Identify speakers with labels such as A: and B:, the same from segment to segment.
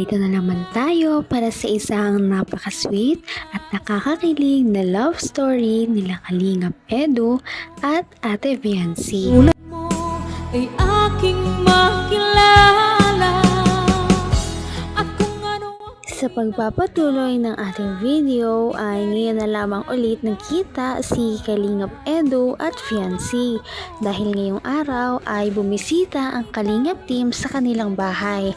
A: Narito na naman tayo para sa isang napaka-sweet at nakakakilig na love story nila Kalingap Edu at Ate Viancy.
B: Mo ay aking makilala at kung ano.
A: Sa pagpapatuloy ng ating video ay ngayon na lamang ulit nagkita si Kalingap Edu at Viancy dahil ngayong araw ay bumisita ang Kalingap team sa kanilang bahay.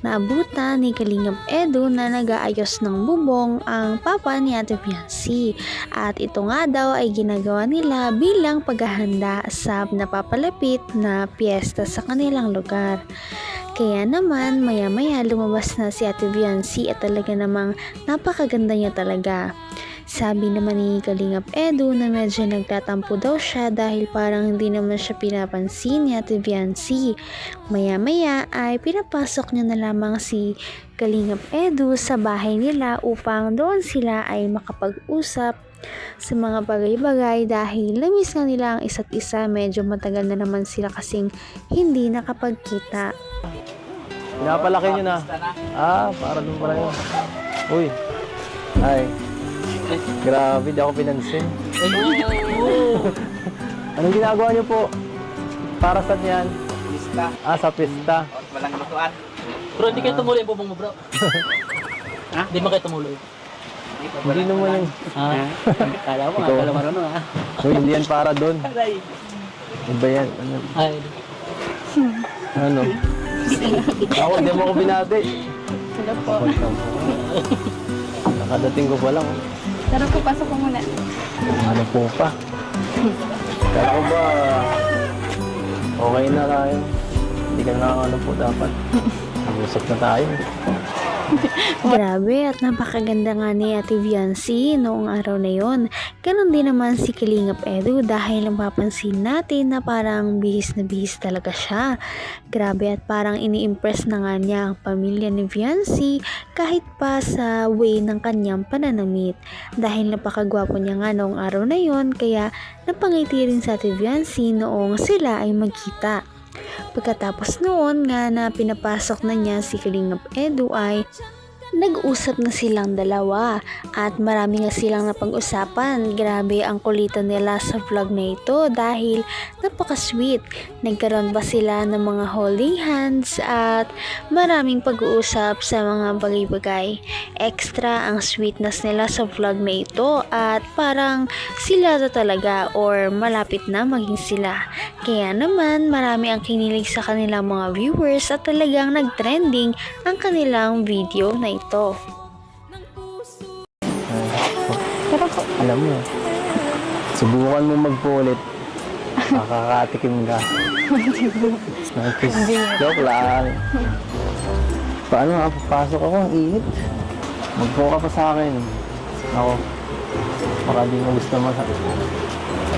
A: Naabutan ni Kalingap Edu na nag-aayos ng bubong ang papa ni Ate Viancy at ito nga daw ay ginagawa nila bilang paghahanda sa napapalapit na piyesta sa kanilang lugar. Kaya naman maya-maya lumabas na si Ate Viancy at talaga namang napakaganda niya talaga. Sabi naman ni Kalingap Edu na medyo nagtatampo daw siya dahil parang hindi naman siya pinapansin ni Ate Viancy. Maya-maya ay pinapasok niya na lamang si Kalingap Edu sa bahay nila upang doon sila ay makapag-usap sa mga bagay-bagay dahil namiss nga nila ang isa't isa. Medyo matagal na naman sila kasing hindi nakapagkita.
C: Pinapalaki nyo na. Para doon pala yun. Uy. Ay. Grabe, di ako pinansin. Anong ginagawa nyo po? Para saan yan?
D: Pista.
C: Sa pista.
D: O, walang lutuan.
E: Bro, hindi kayo tumuloy po mo, bro. Ha? Hindi mo kayo tumuloy.
C: Hindi naman yun.
E: Kala mo,
C: Ikaw.
E: kala mo rin, ha?
C: Uy, hindi yan para doon. Iba yan.
E: Ay,
C: Ano? Ako, hindi mo ako binati.
F: Hello po.
C: Nakadating ko pa lang.
F: Tara po, pasok po muna.
C: Ano po pa? Kala ko ba okay na tayo? Hindi ka na ano po dapat. Mag-usap na tayo.
A: Grabe at napakaganda nga ni Ate Viancy noong araw na yon. Ganon din naman si Kalingap Edu dahil mapapansin natin na parang bihis na bihis talaga siya. Grabe at parang ini-impress na nga niya ang pamilya ni Viancy kahit pa sa way ng kanyang pananamit. Dahil napakagwapo niya nga noong araw na yon kaya napangiti rin sa Ate Viancy noong sila ay magkita. Pagkatapos noon nga na pinapasok na niya si Kalingap Edu ay nag-usap na silang dalawa at marami nga silang napag-usapan. Grabe ang kulitan nila sa vlog na ito dahil napaka-sweet. Nagkaroon ba sila ng mga holding hands at maraming pag-uusap sa mga bagay-bagay. Extra ang sweetness nila sa vlog na ito at parang sila na talaga or malapit na maging sila. Kaya naman marami ang kinilig sa kanilang mga viewers at talagang nag-trending ang kanilang video na ito.
F: Tara po.
C: Alam mo, subukan mo magpulit. Makakatikim ka. Joke lang. Paano nga, papasok ako, ang init. Magpo ka pa sa akin. Ako, baka di mo gusto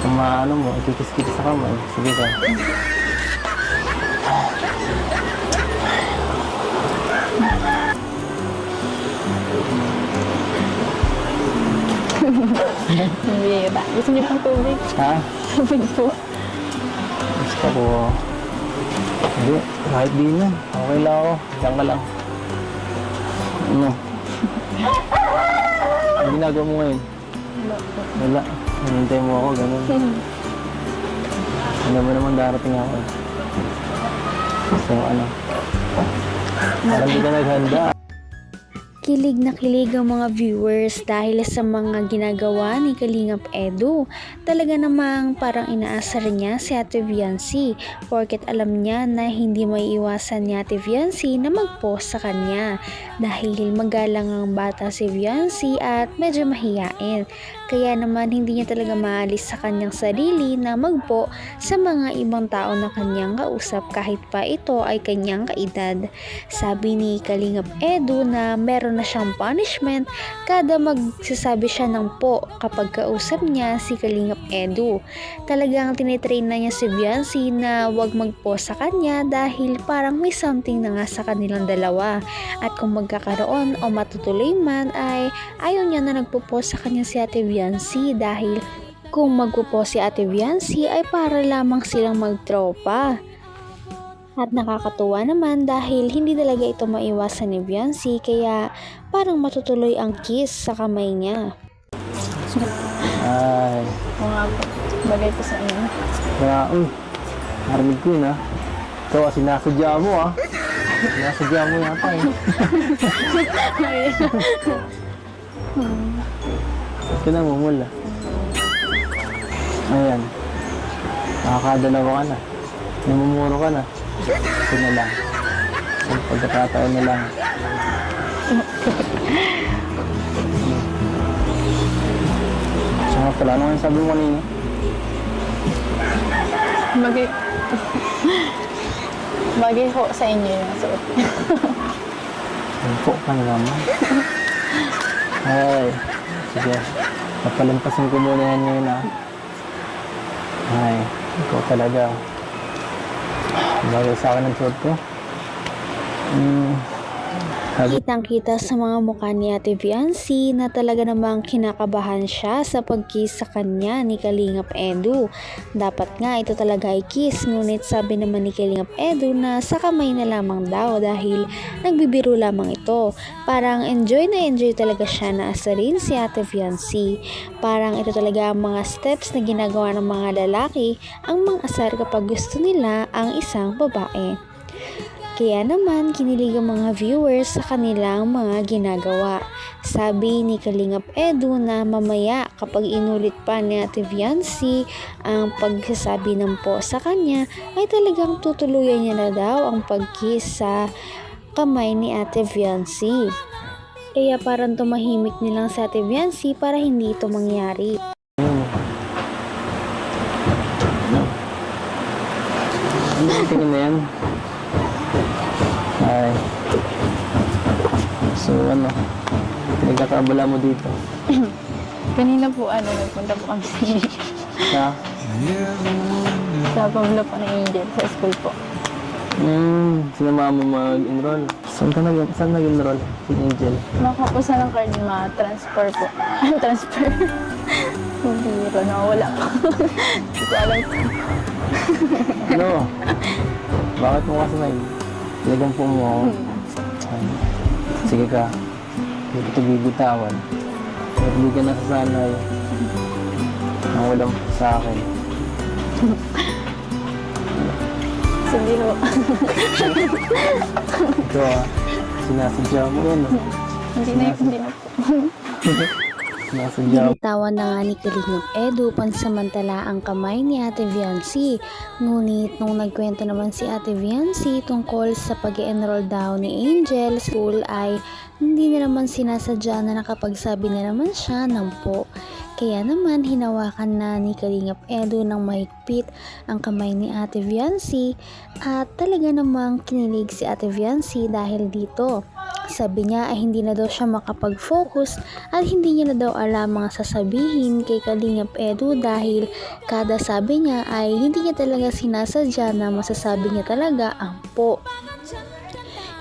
C: kung maano mo, ikikis-kis sa kamay. Sige ka.
F: Hindi ba? Gusto niyo pang tubig?
C: Ha?
F: Tubig po.
C: Gusto ko. Hindi, kahit di na. Okay lang ako. Diyan ka lang. Ano? Ang ginagawa mo ngayon? Wala. Hinintay mo ako, ganun. Ano mo naman darating ako. So, ano? Parang di ka naghanda.
A: Kilig na kilig ang mga viewers dahil sa mga ginagawa ni Kalingap Edu. Talaga namang parang inaasar niya si Ate Viancy porket alam niya na hindi may iwasan ni Ate Viancy na mag-post sa kanya dahil magalang ang bata si Viancy at medyo mahiyain. Kaya naman hindi niya talaga maalis sa kanyang sarili na magpo sa mga ibang tao na kanyang kausap kahit pa ito ay kanyang kaedad. Sabi ni Kalingap Edu na meron na siyang punishment kada magsasabi siya ng po kapag kausap niya si Kalingap Edu. Talagang tinitrain na niya si Viancy na wag magpo sa kanya dahil parang may something na nga sa kanilang dalawa. At kung magkakaroon o matutuloy man ay ayaw niya na nagpo sa kanya si Ate Viancy dahil kung magpo si Ate Viancy ay para lamang silang magtropa. At nakakatuwa naman dahil hindi talaga ito maiwasan ni Viancy kaya parang matutuloy ang kiss sa kamay niya.
C: Ay,
F: Oo nga po. Bagay po sa inyo.
C: kaya, narinig ko yun, Ito, sinasadya mo, Sinasadya mo yata, Ba't ka namumula? Ayan. Nakakadalawa ka na. Namumuro ka na. Ito na lang. Ang pagkakataon na lang. Saka pala, ano nga yung sabi mo kanina?
F: Bagay. Bagay ho sa inyo yung suot.
C: Po ka na naman. Ay, sige. Napalampasin ko muna yan ngayon, Ay, ikaw talaga. Bagay sa akin ang suot ko. Sabi,
A: Kitang-kita sa mga mukha ni Ate Viancy na talaga namang kinakabahan siya sa pag-kiss sa kanya ni Kalingap Edu. Dapat nga ito talaga ay kiss, ngunit sabi naman ni Kalingap Edu na sa kamay na lamang daw dahil nagbibiro lamang ito. Parang enjoy na enjoy talaga siya na asarin si Ate Viancy. Parang ito talaga ang mga steps na ginagawa ng mga lalaki ang mang-asar kapag gusto nila ang isang babae. Kaya naman kinilig ang mga viewers sa kanilang mga ginagawa. Sabi ni Kalingap Edu na mamaya kapag inulit pa ni Ate Viancy ang pagsasabi ng po sa kanya ay talagang tutuluyan niya na daw ang pag-kiss sa kamay ni Ate Viancy. Kaya parang tumahimik nilang sa Ate Viancy para hindi ito mangyari.
C: tingin na yan. Ay. So, pinagkakabala mo dito?
F: Kanina po, nagpunta po kami
C: Sa?
F: sa Pablo po ng Angel, sa school po.
C: Sinama mo mag-enroll. Saan nag-enroll? Si Angel?
F: Makapusa ng card, ma-transfer po. Transfer. Hindi ko nawala po. Hindi ko alam po.
C: Ano? Bakit mo kasi talagang po mo ako? Ay, sige ka. Hindi ko ito bibitawan. Hindi ka nasasanay. Ang walang sa akin.
F: Sige po.
C: Ito sinasadya mo yan.
F: Hindi na po.
C: Sinasadya mo.
A: Binitawan na nga ni Kalingap Edu pansamantala ang kamay ni Ate Viancy. Ngunit nung nagkwento naman si Ate Viancy tungkol sa pag-enroll daw ni Angel sa school ay hindi na naman sinasadya na nakapagsabi na naman siya ng po. Kaya naman hinawakan na ni Kalingap Edu ng mahigpit ang kamay ni Ate Viancy at talaga namang kinilig si Ate Viancy dahil dito. Sabi niya ay hindi na daw siya makapag-focus at hindi niya na daw alam mga sasabihin kay Kalingap Edu dahil kada sabi niya ay hindi niya talaga sinasadya na masasabi niya talaga ang po.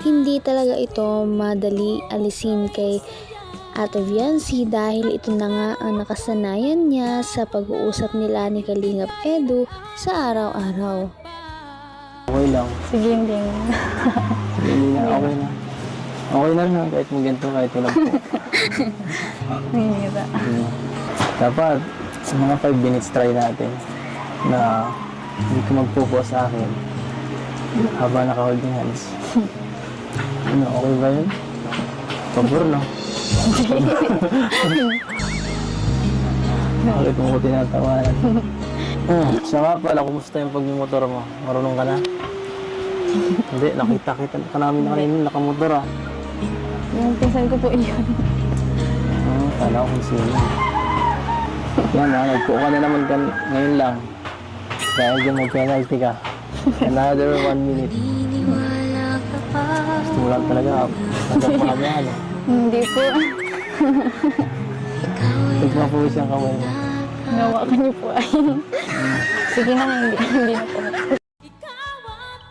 A: Hindi talaga ito madali alisin kay Ate Viancy dahil ito na nga ang nakasanayan niya sa pag-uusap nila ni Kalingap Edu sa araw-araw.
C: Okay lang.
F: Sige, hindi.
C: Hindi na, okay na. Okay na rin kahit mo ganito, kahit walang po.
F: Hindi ba?
C: Dapat, sa mga 5 minutes try natin na hindi ka magpupo sa akin habang naka-holding hands. Okay ba yun? Pabor, no? Bakit mo ko tinatawanan? Siya nga pala, kumusta yung pagmumotor mo? Marunong ka na? Hindi, nakita ka namin na kanina, nakamotor
F: Yung pinsan ko po yun.
C: Kala ko kung sino. Yan nagpo ka na naman ngayon lang. Dahil dyan mag-penalty ka. Another 1 minute. Gusto mo lang talaga. Nagpa pa kami
F: Hindi po.
C: Nagpapuwis ang kamay mo.
F: Nawakan niyo po ay. Sige na, hindi na po.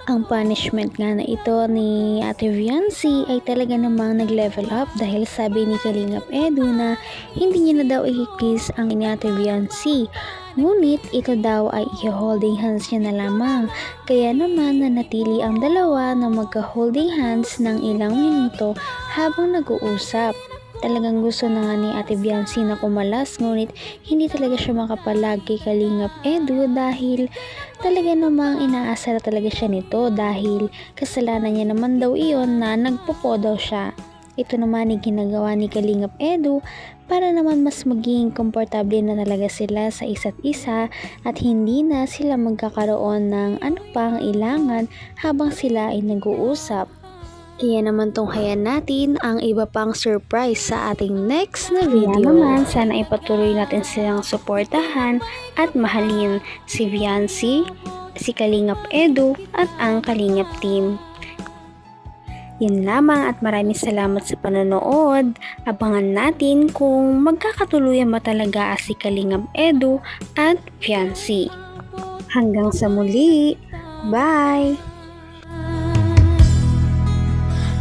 A: Ang punishment nga na ito ni Ate Viancy ay talaga namang nag-level up dahil sabi ni Kalingap Edu na hindi niya na daw i-kiss ang ni Ate Viancy. Ngunit ito daw ay i-holding hands niya na lamang. Kaya naman nanatili ang dalawa na magka-holding hands ng ilang minuto habang nag-uusap. Talagang gusto na nga ni Ate Biancy na kumalas, ngunit hindi talaga siya makapalag kay Kalingap Edu dahil talaga namang inaasar talaga siya nito dahil kasalanan niya naman daw iyon na nagpopo daw siya. Ito naman ay ginagawa ni Kalingap Edu para naman mas maging komportable na talaga sila sa isa't isa at hindi na sila magkakaroon ng ano pang ilangan habang sila ay nag-uusap. Kaya naman tunghayan natin ang iba pang surprise sa ating next na video. Kaya naman sana ipatuloy natin silang suportahan at mahalin si Viancy, si Kalingap Edu at ang Kalingap team. Yun lamang at maraming salamat sa panonood. Abangan natin kung magkakatuluyan ba talaga si Kalingap Edu at Viancy. Hanggang sa muli. Bye!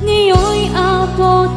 B: Ngayon'y abot